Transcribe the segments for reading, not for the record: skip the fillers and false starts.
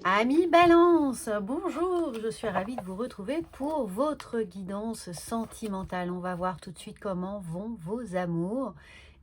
Amis Balance, bonjour, je suis ravie de vous retrouver pour votre guidance sentimentale. On va voir tout de suite comment vont vos amours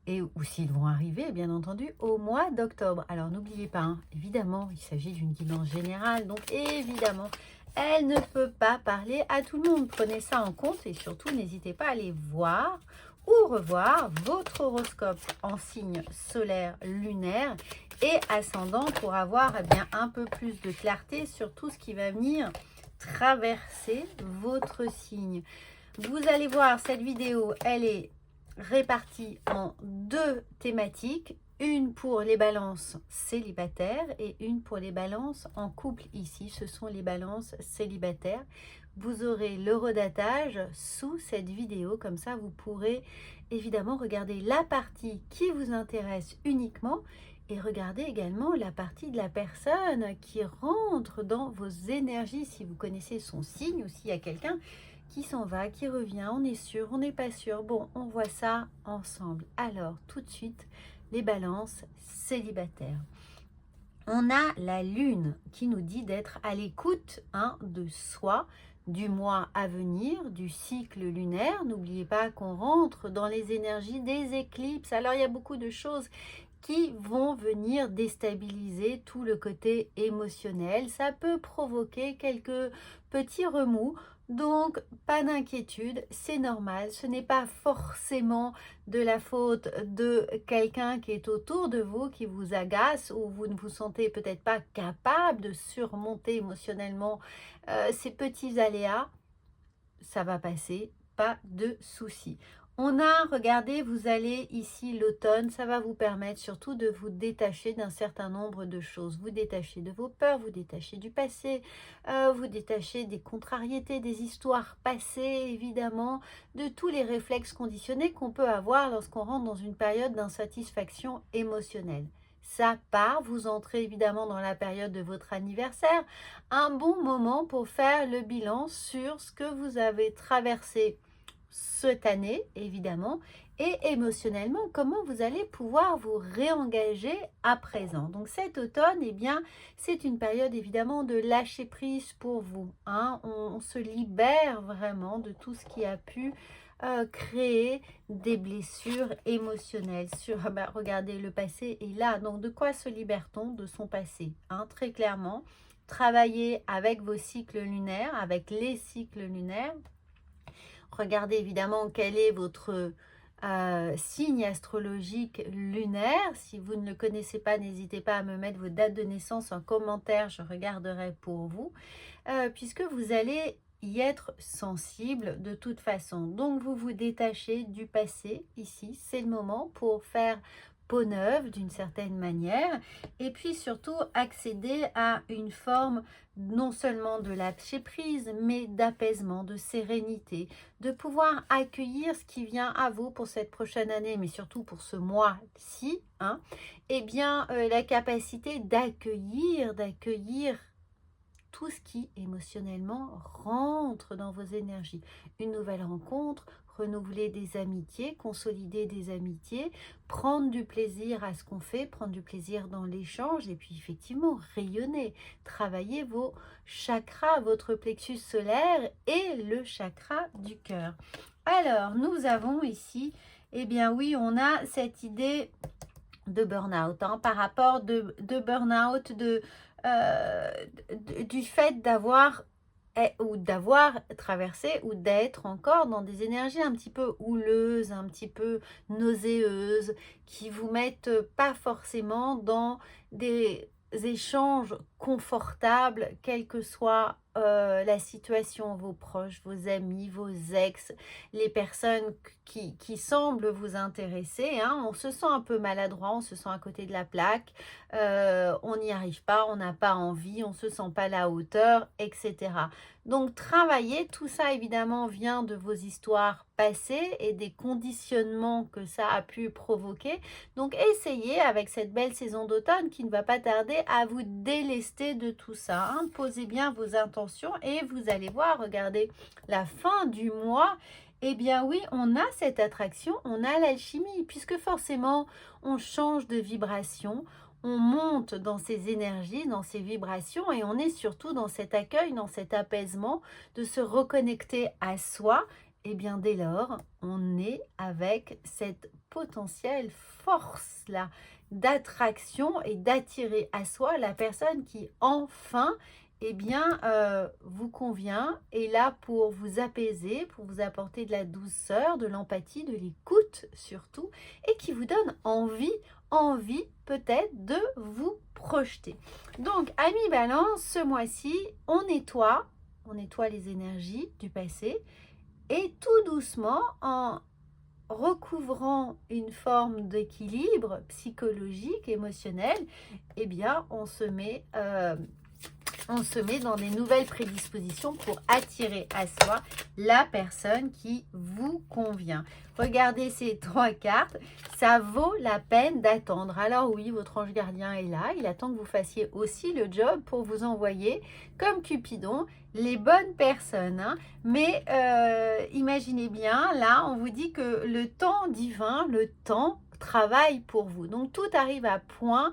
et ou s'ils vont arriver, bien entendu, au mois d'octobre. Alors n'oubliez pas, hein, évidemment, il s'agit d'une guidance générale, donc évidemment, elle ne peut pas parler à tout le monde. Prenez ça en compte et surtout, n'hésitez pas à aller voir ou revoir votre horoscope en signe solaire, lunaire et ascendant pour avoir bien un peu plus de clarté sur tout ce qui va venir traverser votre signe. Vous allez voir, cette vidéo, elle est répartie en deux thématiques, une pour les balances célibataires et une pour les balances en couple. Ici, ce sont les balances célibataires. Vous aurez le redatage sous cette vidéo, comme ça vous pourrez évidemment regarder la partie qui vous intéresse uniquement et regardez également la partie de la personne qui rentre dans vos énergies, si vous connaissez son signe ou s'il y a quelqu'un qui s'en va, qui revient, on est sûr, on n'est pas sûr. Bon, on voit ça ensemble. Alors, tout de suite, les balances célibataires. On a la lune qui nous dit d'être à l'écoute de soi, du mois à venir, du cycle lunaire. N'oubliez pas qu'on rentre dans les énergies des éclipses. Alors, il y a beaucoup de choses qui vont venir déstabiliser tout le côté émotionnel. Ça peut provoquer quelques petits remous. Donc, pas d'inquiétude, c'est normal. Ce n'est pas forcément de la faute de quelqu'un qui est autour de vous, qui vous agace ou vous ne vous sentez peut-être pas capable de surmonter émotionnellement ces petits aléas. Ça va passer, pas de souci. On a, regardez, vous allez ici l'automne, ça va vous permettre surtout de vous détacher d'un certain nombre de choses. Vous détacher de vos peurs, vous détacher du passé, vous détacher des contrariétés, des histoires passées, évidemment, de tous les réflexes conditionnés qu'on peut avoir lorsqu'on rentre dans une période d'insatisfaction émotionnelle. Ça part, vous entrez évidemment dans la période de votre anniversaire, un bon moment pour faire le bilan sur ce que vous avez traversé cette année, évidemment, et émotionnellement, comment vous allez pouvoir vous réengager à présent. Donc cet automne, eh bien, c'est une période évidemment de lâcher prise pour vous. On se libère vraiment de tout ce qui a pu créer des blessures émotionnelles. Regardez, le passé est là. Donc de quoi se libère-t-on? De son passé, très clairement. Travailler avec vos cycles lunaires, avec les cycles lunaires. Regardez évidemment quel est votre signe astrologique lunaire. Si vous ne le connaissez pas, n'hésitez pas à me mettre vos dates de naissance en commentaire, je regarderai pour vous, puisque vous allez y être sensible de toute façon. Donc vous vous détachez du passé ici, c'est le moment pour faire peau neuve d'une certaine manière et puis surtout accéder à une forme non seulement de lâcher prise mais d'apaisement, de sérénité, de pouvoir accueillir ce qui vient à vous pour cette prochaine année mais surtout pour ce mois-ci, et bien la capacité d'accueillir tout ce qui émotionnellement rentre dans vos énergies. Une nouvelle rencontre, renouveler des amitiés, consolider des amitiés, prendre du plaisir à ce qu'on fait, prendre du plaisir dans l'échange et puis effectivement rayonner, travailler vos chakras, votre plexus solaire et le chakra du cœur. Alors, nous avons ici, eh bien oui, on a cette idée de burn-out, par rapport de burn-out, du fait d'avoir traversé ou d'être encore dans des énergies un petit peu houleuses, un petit peu nauséeuses, qui vous mettent pas forcément dans des échanges confortables, quelle que soit la situation, vos proches, vos amis, vos ex, les personnes qui semblent vous intéresser. On se sent un peu maladroit, on se sent à côté de la plaque, on n'y arrive pas, on n'a pas envie, on ne se sent pas à la hauteur, etc. Donc travailler, tout ça évidemment vient de vos histoires passées et des conditionnements que ça a pu provoquer. Donc essayez avec cette belle saison d'automne qui ne va pas tarder à vous délester de tout ça. Posez bien vos intentions et vous allez voir, regardez, la fin du mois Eh bien oui, on a cette attraction, on a l'alchimie, puisque forcément, on change de vibration, on monte dans ces énergies, dans ces vibrations, et on est surtout dans cet accueil, dans cet apaisement, de se reconnecter à soi. Eh bien dès lors, on est avec cette potentielle force-là d'attraction et d'attirer à soi la personne qui enfin eh bien, vous convient, est là pour vous apaiser, pour vous apporter de la douceur, de l'empathie, de l'écoute surtout, et qui vous donne envie peut-être de vous projeter. Donc, amis Balance, ce mois-ci, on nettoie les énergies du passé, et tout doucement, en recouvrant une forme d'équilibre psychologique, émotionnel, eh bien, on se met dans des nouvelles prédispositions pour attirer à soi la personne qui vous convient. Regardez ces 3 cartes, ça vaut la peine d'attendre. Alors oui, votre ange gardien est là, il attend que vous fassiez aussi le job pour vous envoyer, comme Cupidon, les bonnes personnes. Hein. Mais imaginez bien, là, on vous dit que le temps divin, le temps travaille pour vous. Donc tout arrive à point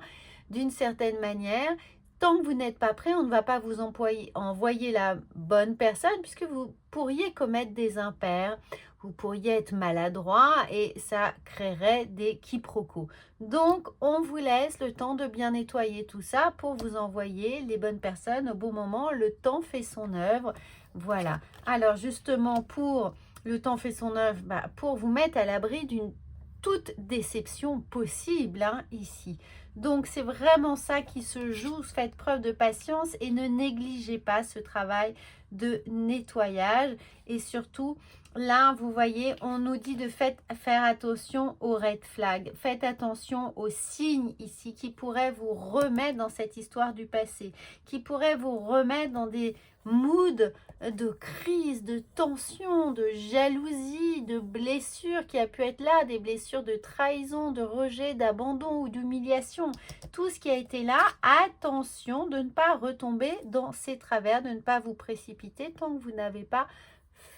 d'une certaine manière. Tant que vous n'êtes pas prêt, on ne va pas vous envoyer la bonne personne puisque vous pourriez commettre des impairs, vous pourriez être maladroit et ça créerait des quiproquos. Donc, on vous laisse le temps de bien nettoyer tout ça pour vous envoyer les bonnes personnes au bon moment. Le temps fait son œuvre. Voilà. Alors, justement, pour le temps fait son œuvre, pour vous mettre à l'abri d'une toute déception possible ici. Donc, c'est vraiment ça qui se joue. Faites preuve de patience et ne négligez pas ce travail de nettoyage. Et surtout, là, vous voyez, on nous dit de faire attention aux red flags. Faites attention aux signes ici qui pourraient vous remettre dans cette histoire du passé, qui pourraient vous remettre dans des moods de crise, de tension, de jalousie, de blessures qui a pu être là, des blessures de trahison, de rejet, d'abandon ou d'humiliation. Tout ce qui a été là, attention de ne pas retomber dans ces travers, de ne pas vous précipiter tant que vous n'avez pas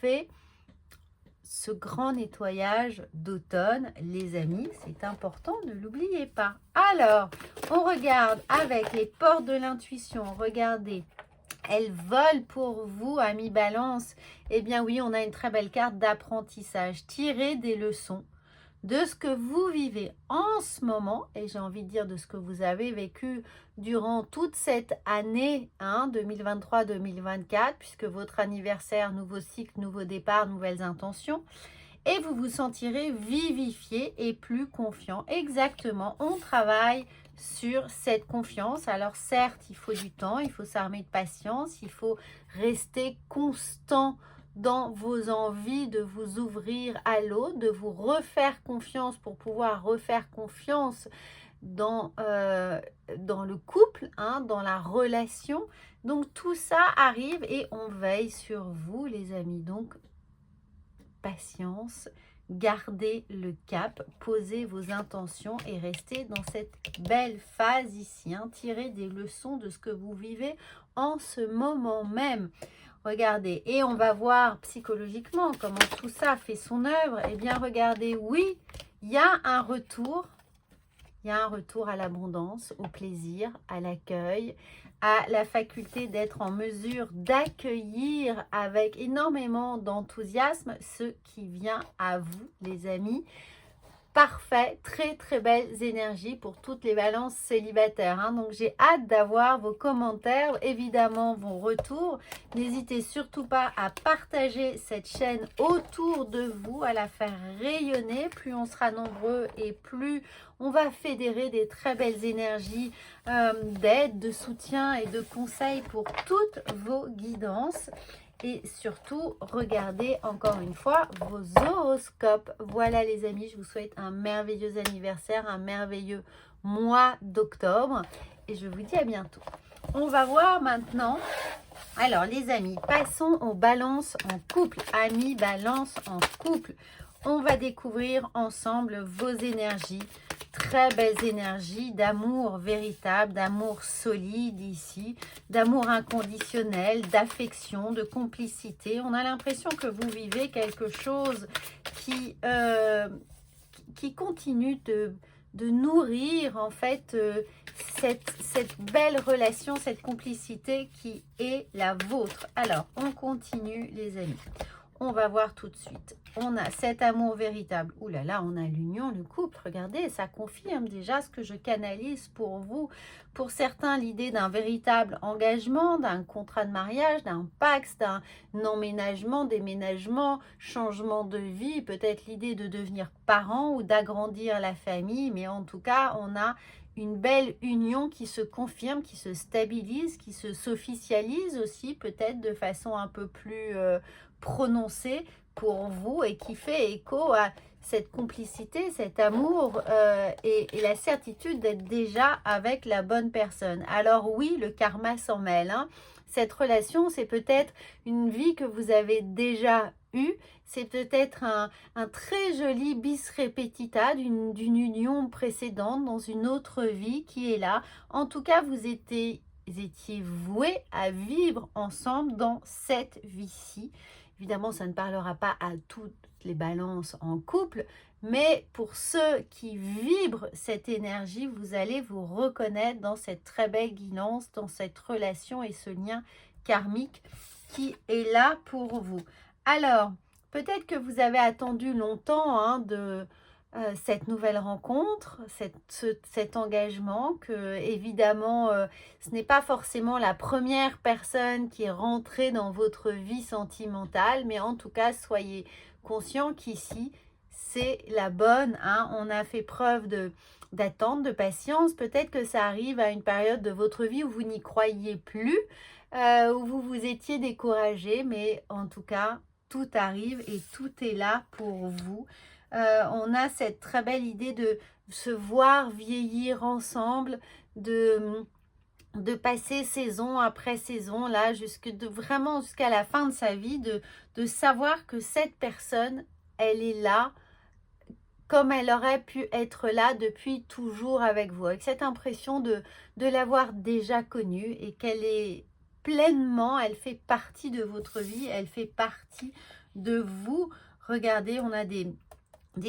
fait ce grand nettoyage d'automne, les amis, c'est important, ne l'oubliez pas. Alors, on regarde avec les portes de l'intuition, regardez. Elles volent pour vous, amis Balance. Eh bien oui, on a une très belle carte d'apprentissage. Tirez des leçons de ce que vous vivez en ce moment, et j'ai envie de dire de ce que vous avez vécu durant toute cette année 2023-2024, puisque votre anniversaire, nouveau cycle, nouveau départ, nouvelles intentions, et vous vous sentirez vivifié et plus confiant. Exactement, on travaille sur cette confiance. Alors certes, il faut du temps, il faut s'armer de patience, il faut rester constant dans vos envies de vous ouvrir à l'autre, de vous refaire confiance pour pouvoir refaire confiance dans le couple, dans la relation. Donc tout ça arrive et on veille sur vous, les amis. Donc patience, gardez le cap, posez vos intentions et restez dans cette belle phase ici. Tirez des leçons de ce que vous vivez en ce moment même. Regardez, et on va voir psychologiquement comment tout ça fait son œuvre. Eh bien, regardez, oui, il y a un retour. Il y a un retour à l'abondance, au plaisir, à l'accueil, à la faculté d'être en mesure d'accueillir avec énormément d'enthousiasme ce qui vient à vous, les amis. Parfait, très très belles énergies pour toutes les balances célibataires. Donc j'ai hâte d'avoir vos commentaires, évidemment vos retours. N'hésitez surtout pas à partager cette chaîne autour de vous, à la faire rayonner. Plus on sera nombreux et plus on va fédérer des très belles énergies d'aide, de soutien et de conseils pour toutes vos guidances. Et surtout, regardez encore une fois vos horoscopes. Voilà les amis, je vous souhaite un merveilleux anniversaire, un merveilleux mois d'octobre. Et je vous dis à bientôt. On va voir maintenant. Alors les amis, passons aux balances en couple. Amis, balance en couple. On va découvrir ensemble vos énergies très belles énergies d'amour véritable, d'amour solide ici, d'amour inconditionnel, d'affection, de complicité. On a l'impression que vous vivez quelque chose qui continue de nourrir en fait cette belle relation, cette complicité qui est la vôtre. Alors, on continue les amis. On va voir tout de suite. On a cet amour véritable. Ouh là là, on a l'union, le couple. Regardez, ça confirme déjà ce que je canalise pour vous. Pour certains, l'idée d'un véritable engagement, d'un contrat de mariage, d'un pacte, d'un emménagement, déménagement, changement de vie, peut-être l'idée de devenir parent ou d'agrandir la famille. Mais en tout cas, on a une belle union qui se confirme, qui se stabilise, qui s'officialise aussi, peut-être de façon un peu plus prononcée pour vous et qui fait écho à cette complicité, cet amour et la certitude d'être déjà avec la bonne personne. Alors oui, le karma s'en mêle. Hein. Cette relation, c'est peut-être une vie que vous avez déjà eue. C'est peut-être un très joli bis repetita d'une union précédente dans une autre vie qui est là. En tout cas, vous étiez voués à vivre ensemble dans cette vie-ci. Évidemment, ça ne parlera pas à toutes les balances en couple, mais pour ceux qui vibrent cette énergie, vous allez vous reconnaître dans cette très belle guidance, dans cette relation et ce lien karmique qui est là pour vous. Alors, peut-être que vous avez attendu longtemps hein, de cette nouvelle rencontre, cet engagement, que évidemment, ce n'est pas forcément la première personne qui est rentrée dans votre vie sentimentale, mais en tout cas, soyez conscients qu'ici, c'est la bonne. Hein. On a fait preuve d'attente, de patience. Peut-être que ça arrive à une période de votre vie où vous n'y croyiez plus, où vous vous étiez découragé, mais en tout cas, tout arrive et tout est là pour vous. On a cette très belle idée de se voir vieillir ensemble, de passer saison après saison, là, vraiment jusqu'à la fin de sa vie, de savoir que cette personne, elle est là comme elle aurait pu être là depuis toujours avec vous, avec cette impression de l'avoir déjà connue et qu'elle est pleinement, elle fait partie de votre vie, elle fait partie de vous. Regardez, on a des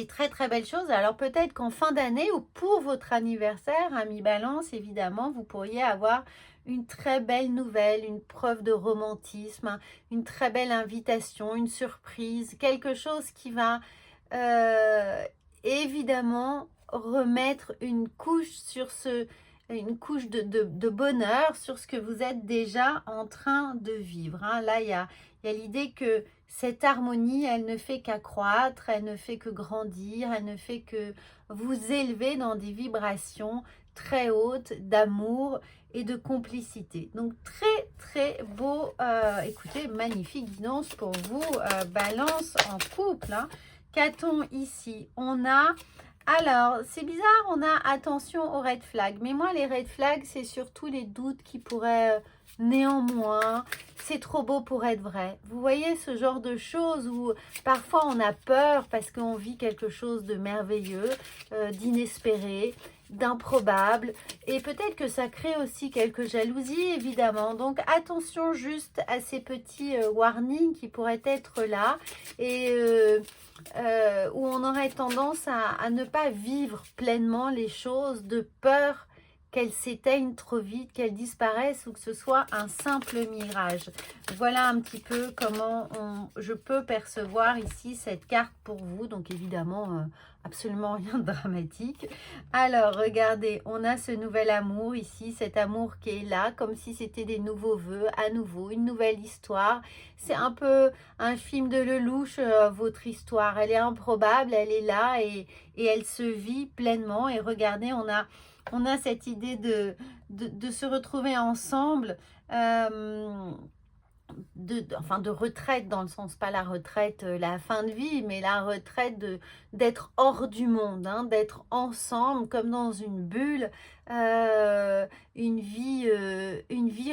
très très belles choses. Alors peut-être qu'en fin d'année ou pour votre anniversaire, ami Balance, évidemment, vous pourriez avoir une très belle nouvelle, une preuve de romantisme, une très belle invitation, une surprise, quelque chose qui va évidemment remettre une couche sur une couche de bonheur sur ce que vous êtes déjà en train de vivre. Hein. Là, il y a l'idée que cette harmonie, elle ne fait qu'accroître, elle ne fait que grandir, elle ne fait que vous élever dans des vibrations très hautes d'amour et de complicité. Donc, très, très beau, écoutez, magnifique guidance pour vous, Balance en couple. Hein. Qu'a-t-on ici? On a... Alors, c'est bizarre, on a attention aux red flags. Mais moi, les red flags, c'est surtout les doutes qui pourraient néanmoins, c'est trop beau pour être vrai. Vous voyez ce genre de choses où parfois on a peur parce qu'on vit quelque chose de merveilleux, d'inespéré, d'improbable. Et peut-être que ça crée aussi quelques jalousies, évidemment. Donc, attention juste à ces petits warnings qui pourraient être là et... où on aurait tendance à ne pas vivre pleinement les choses de peur qu'elles s'éteignent trop vite, qu'elles disparaissent ou que ce soit un simple mirage. Voilà un petit peu comment je peux percevoir ici cette carte pour vous. Donc évidemment, absolument rien de dramatique. Alors, regardez, on a ce nouvel amour ici, cet amour qui est là, comme si c'était des nouveaux vœux, à nouveau, une nouvelle histoire. C'est un peu un film de Lelouch, votre histoire. Elle est improbable, elle est là et elle se vit pleinement. Et regardez, on a cette idée de se retrouver ensemble enfin de retraite, dans le sens, pas la retraite, la fin de vie, mais la retraite d'être hors du monde, hein, d'être ensemble comme dans une bulle, une vie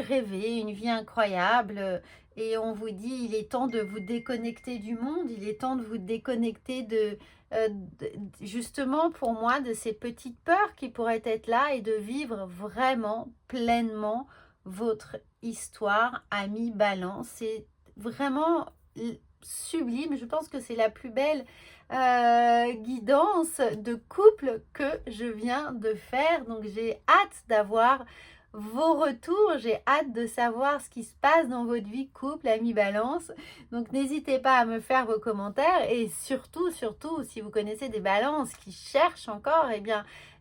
rêvée, une vie incroyable. Et on vous dit, il est temps de vous déconnecter du monde, il est temps de vous déconnecter justement pour moi de ces petites peurs qui pourraient être là et de vivre vraiment pleinement votre histoire à mi-balance. C'est vraiment sublime. Je pense que c'est la plus belle guidance de couple que je viens de faire. Donc j'ai hâte d'avoir vos retours, j'ai hâte de savoir ce qui se passe dans votre vie couple à mi-balance. Donc n'hésitez pas à me faire vos commentaires et surtout, si vous connaissez des balances qui cherchent encore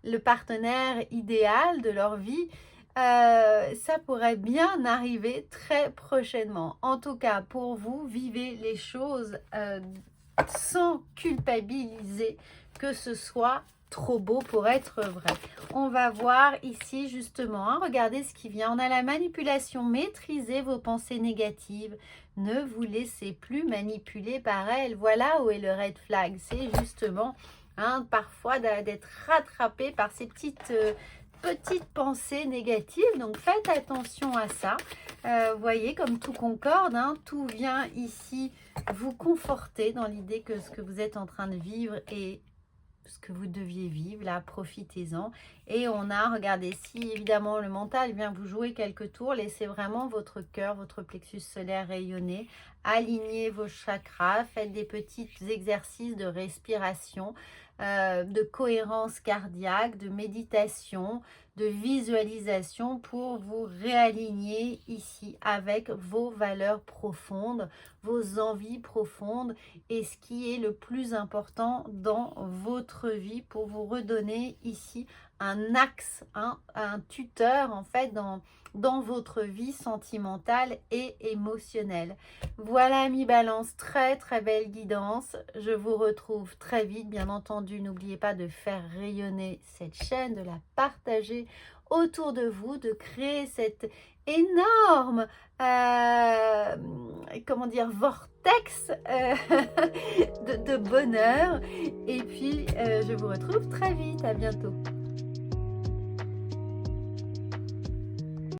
le partenaire idéal de leur vie, ça pourrait bien arriver très prochainement. En tout cas, pour vous, vivez les choses sans culpabiliser que ce soit trop beau pour être vrai. On va voir ici justement, hein, regardez ce qui vient. On a la manipulation. Maîtrisez vos pensées négatives. Ne vous laissez plus manipuler par elles. Voilà où est le red flag. C'est justement parfois d'être rattrapé par ces petites pensées négatives. Donc faites attention à ça. Voyez comme tout concorde, hein, tout vient ici vous conforter dans l'idée que ce que vous êtes en train de vivre est ce que vous deviez vivre, là, profitez-en. Et on a, regardez, si évidemment le mental vient vous jouer quelques tours, laissez vraiment votre cœur, votre plexus solaire rayonner, alignez vos chakras, faites des petits exercices de respiration, de cohérence cardiaque, de méditation, de visualisation pour vous réaligner ici avec vos valeurs profondes, vos envies profondes et ce qui est le plus important dans votre vie pour vous redonner ici un axe, un tuteur en fait dans votre vie sentimentale et émotionnelle. Voilà mi-balance, très très belle guidance. Je vous retrouve très vite. Bien entendu, n'oubliez pas de faire rayonner cette chaîne, de la partager autour de vous, de créer cette énorme vortex de bonheur. Et puis, je vous retrouve très vite. À bientôt.